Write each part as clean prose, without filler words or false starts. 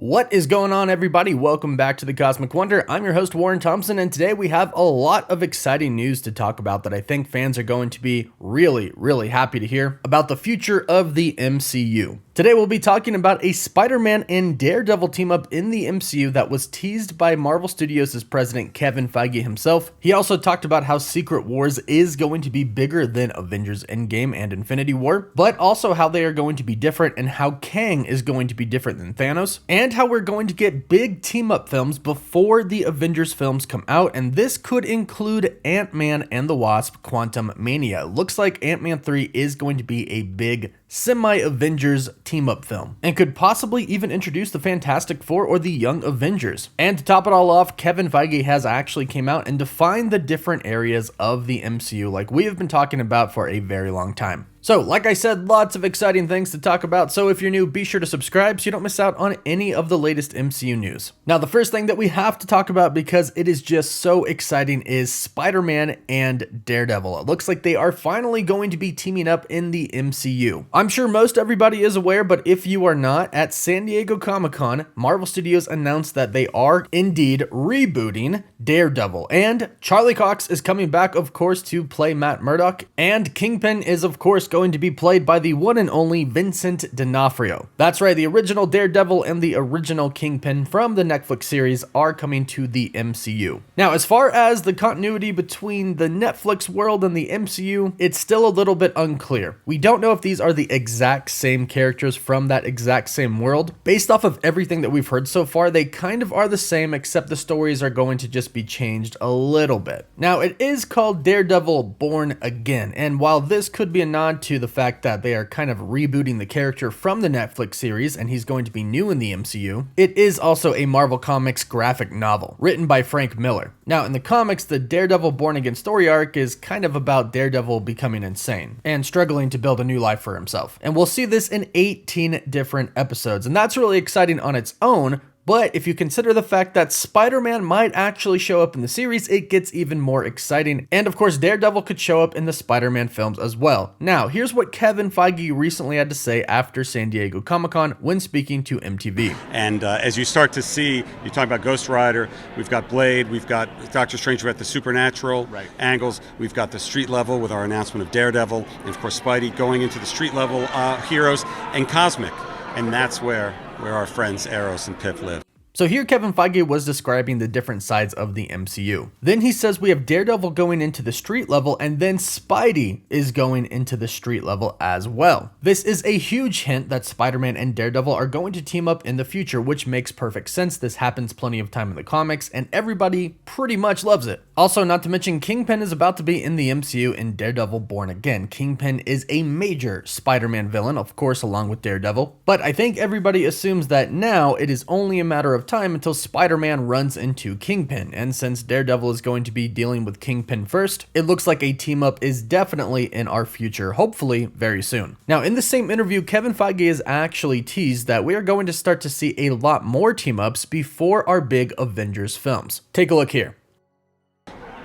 What is going on, everybody? Welcome back to the Cosmic Wonder. I'm your host, Warren Thompson, and today we have a lot of exciting news to talk about that I think fans are going to be really happy to hear about the future of the MCU. Today we'll be talking about a Spider-Man and Daredevil team up in the MCU that was teased by Marvel Studios' president Kevin Feige himself. He also talked about how Secret Wars is going to be bigger than Avengers Endgame and Infinity War, but also how they are going to be different and how Kang is going to be different than Thanos, and how we're going to get big team-up films before the Avengers films come out, and this could include Ant-Man and the Wasp: Quantumania. Looks like Ant-Man 3 is going to be a big semi-Avengers team-up film, and could possibly even introduce the Fantastic Four or the Young Avengers. And to top it all off, Kevin Feige has actually came out and defined the different areas of the MCU like we have been talking about for a very long time. So, like I said, lots of exciting things to talk about, so if you're new, be sure to subscribe so you don't miss out on any of the latest MCU news. Now, the first thing that we have to talk about, because it is just so exciting, is Spider-Man and Daredevil. It looks like they are finally going to be teaming up in the MCU. I'm sure most everybody is aware, but if you are not, at San Diego Comic-Con, Marvel Studios announced that they are indeed rebooting Daredevil, and Charlie Cox is coming back, of course, to play Matt Murdock, and Kingpin is, of course, going to be played by the one and only Vincent D'Onofrio. That's right, the original Daredevil and the original Kingpin from the Netflix series are coming to the MCU. Now, as far as the continuity between the Netflix world and the MCU, it's still a little bit unclear. We don't know if these are the exact same characters from that exact same world. Based off of everything that we've heard so far, they kind of are the same, except the stories are going to just be changed a little bit. Now, it is called Daredevil Born Again, and while this could be a nod to the fact that they are kind of rebooting the character from the Netflix series and he's going to be new in the MCU, it is also a Marvel Comics graphic novel written by Frank Miller. Now, in the comics, the Daredevil Born Again story arc is kind of about Daredevil becoming insane and struggling to build a new life for himself. And we'll see this in 18 different episodes, and that's really exciting on its own. But if you consider the fact that Spider-Man might actually show up in the series, it gets even more exciting. And of course, Daredevil could show up in the Spider-Man films as well. Now, here's what Kevin Feige recently had to say after San Diego Comic-Con when speaking to MTV. And as you start to see, you talk about Ghost Rider, we've got Blade, we've got Doctor Strange, we've got the supernatural angles, we've got the street level with our announcement of Daredevil, and of course Spidey going into the street level heroes, and Cosmic. And that's where our friends Eros and Pip live. So here Kevin Feige was describing the different sides of the MCU. Then he says we have Daredevil going into the street level, and then Spidey is going into the street level as well. This is a huge hint that Spider-Man and Daredevil are going to team up in the future, which makes perfect sense. This happens plenty of time in the comics, and everybody pretty much loves it. Also, not to mention, Kingpin is about to be in the MCU in Daredevil Born Again. Kingpin is a major Spider-Man villain, of course, along with Daredevil, but I think everybody assumes that now it is only a matter of time until Spider-Man runs into Kingpin, and since Daredevil is going to be dealing with Kingpin first, it looks like a team-up is definitely in our future, hopefully very soon. Now, in the same interview, Kevin Feige has actually teased that we are going to start to see a lot more team-ups before our big Avengers films. Take a look here.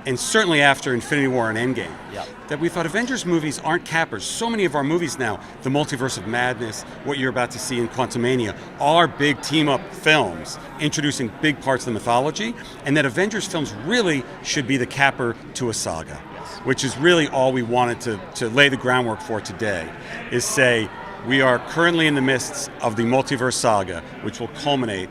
And certainly after Infinity War and Endgame, that we thought Avengers movies aren't cappers. So many of our movies now, the Multiverse of Madness, what you're about to see in Quantumania, are big team-up films introducing big parts of the mythology, and that Avengers films really should be the capper to a saga, which is really all we wanted to lay the groundwork for today, is say, we are currently in the midst of the multiverse saga, which will culminate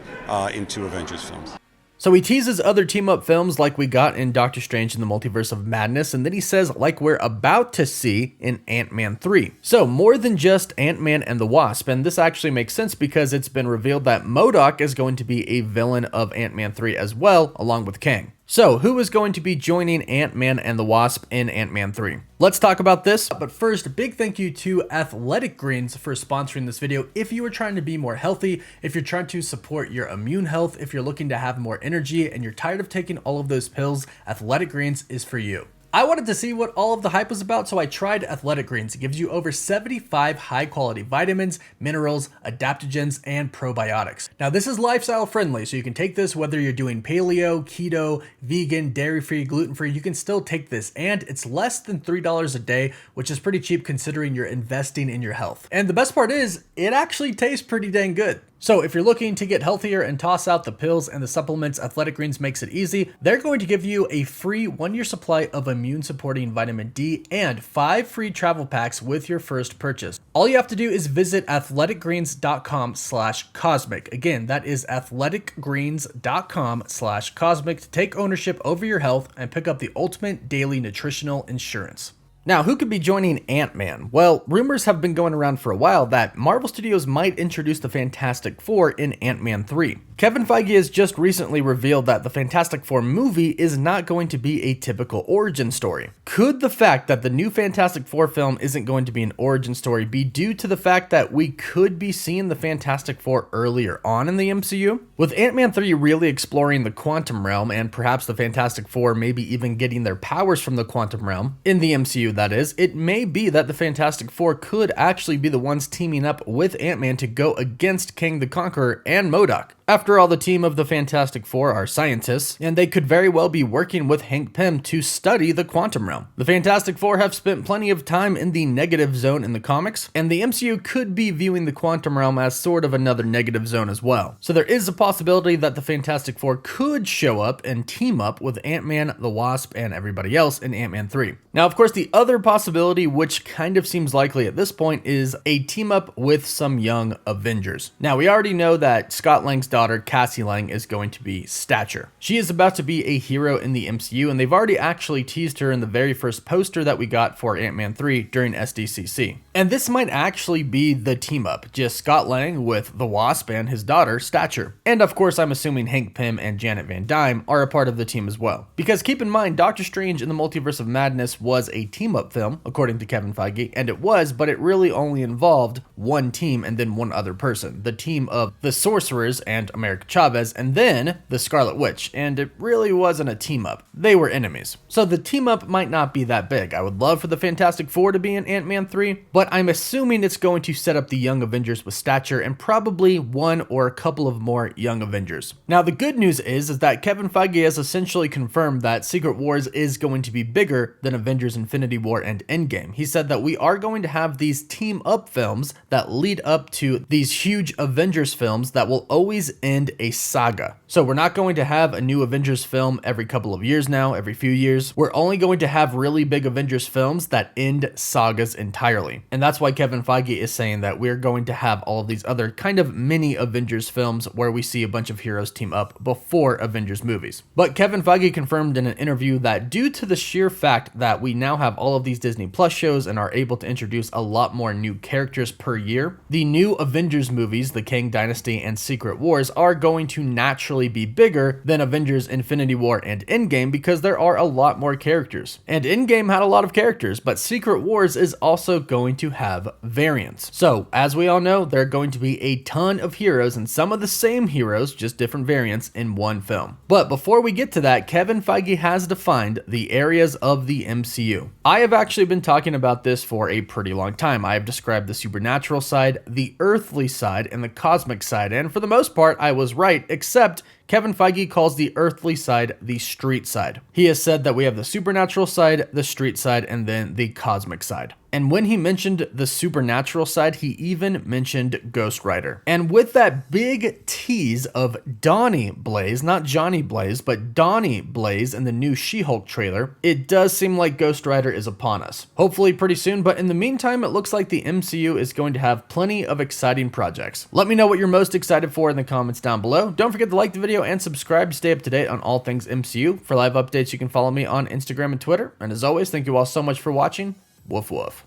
into Avengers films. So he teases other team-up films like we got in Doctor Strange in the Multiverse of Madness, and then he says like we're about to see in Ant-Man 3. So more than just Ant-Man and the Wasp, and this actually makes sense because it's been revealed that MODOK is going to be a villain of Ant-Man 3 as well, along with Kang. So, who is going to be joining Ant-Man and the Wasp in Ant-Man 3? Let's talk about this, but first, a big thank you to Athletic Greens for sponsoring this video. If you are trying to be more healthy, if you're trying to support your immune health, if you're looking to have more energy, and you're tired of taking all of those pills, Athletic Greens is for you. I wanted to see what all of the hype was about, so I tried Athletic Greens. It gives you over 75 high-quality vitamins, minerals, adaptogens, and probiotics. Now, this is lifestyle friendly, so you can take this whether you're doing paleo, keto, vegan, dairy-free, gluten-free. You can still take this, and it's less than $3 a day, which is pretty cheap considering you're investing in your health. And the best part is, it actually tastes pretty dang good. So if you're looking to get healthier and toss out the pills and the supplements, Athletic Greens makes it easy. They're going to give you a free 1-year supply of immune supporting vitamin D and 5 free travel packs with your first purchase. All you have to do is visit athleticgreens.com/cosmic. Again, that is athleticgreens.com/cosmic to take ownership over your health and pick up the ultimate daily nutritional insurance. Now, who could be joining Ant-Man? Well, rumors have been going around for a while that Marvel Studios might introduce the Fantastic Four in Ant-Man 3. Kevin Feige has just recently revealed that the Fantastic Four movie is not going to be a typical origin story. Could the fact that the new Fantastic Four film isn't going to be an origin story be due to the fact that we could be seeing the Fantastic Four earlier on in the MCU? With Ant-Man 3 really exploring the quantum realm and perhaps the Fantastic Four maybe even getting their powers from the quantum realm in the MCU, that is, it may be that the Fantastic Four could actually be the ones teaming up with Ant-Man to go against Kang the Conqueror and MODOK. After all, the team of the Fantastic Four are scientists, and they could very well be working with Hank Pym to study the quantum realm. The Fantastic Four have spent plenty of time in the negative zone in the comics, and the MCU could be viewing the quantum realm as sort of another negative zone as well. So there is a possibility that the Fantastic Four could show up and team up with Ant-Man, the Wasp, and everybody else in Ant-Man 3. Now, of course, the other possibility, which kind of seems likely at this point, is a team up with some young Avengers. Now, we already know that Scott Lang's daughter, Cassie Lang, is going to be Stature. She is about to be a hero in the MCU, and they've already actually teased her in the very first poster that we got for Ant-Man 3 during SDCC. And this might actually be the team up, just Scott Lang with the Wasp and his daughter, Stature. And of course, I'm assuming Hank Pym and Janet Van Dyne are a part of the team as well. Because keep in mind, Doctor Strange in the Multiverse of Madness was a team-up film, according to Kevin Feige, and it was, but it really only involved one team and then one other person, the team of the Sorcerers and America Chavez, and then the Scarlet Witch, and it really wasn't a team-up. They were enemies. So the team-up might not be that big. I would love for the Fantastic Four to be in Ant-Man 3, but I'm assuming it's going to set up the Young Avengers with Stature and probably one or a couple of more Young Avengers. Now, the good news is that Kevin Feige has essentially confirmed that Secret Wars is going to be bigger than Avengers Infinity War and Endgame. He said that we are going to have these team-up films that lead up to these huge Avengers films that will always end a saga. So we're not going to have a new Avengers film every couple of years now, every few years. We're only going to have really big Avengers films that end sagas entirely. And that's why Kevin Feige is saying that we're going to have all of these other kind of mini Avengers films where we see a bunch of heroes team up before Avengers movies. But Kevin Feige confirmed in an interview that due to the sheer fact that we now have all of these Disney Plus shows and are able to introduce a lot more new characters per year, the new Avengers movies, the Kang Dynasty and Secret Wars, are going to naturally be bigger than Avengers Infinity War and Endgame because there are a lot more characters. And Endgame had a lot of characters, but Secret Wars is also going to have variants. So, as we all know, there are going to be a ton of heroes and some of the same heroes, just different variants in one film. But before we get to that, Kevin Feige has defined the areas of the MCU. I have actually been talking about this for a pretty long time. I have described the supernatural side, the earthly side, and the cosmic side, and for the most part, I was right, except Kevin Feige calls the earthly side the street side. He has said that we have the supernatural side, the street side, and then the cosmic side. And when he mentioned the supernatural side, he even mentioned Ghost Rider. And with that big tease of Donnie Blaze, not Johnny Blaze, but Donnie Blaze in the new She-Hulk trailer, it does seem like Ghost Rider is upon us. Hopefully pretty soon, but in the meantime, it looks like the MCU is going to have plenty of exciting projects. Let me know what you're most excited for in the comments down below. Don't forget to like the video and subscribe to stay up to date on all things MCU. For live updates, you can follow me on Instagram and Twitter. And as always, thank you all so much for watching. Woof woof.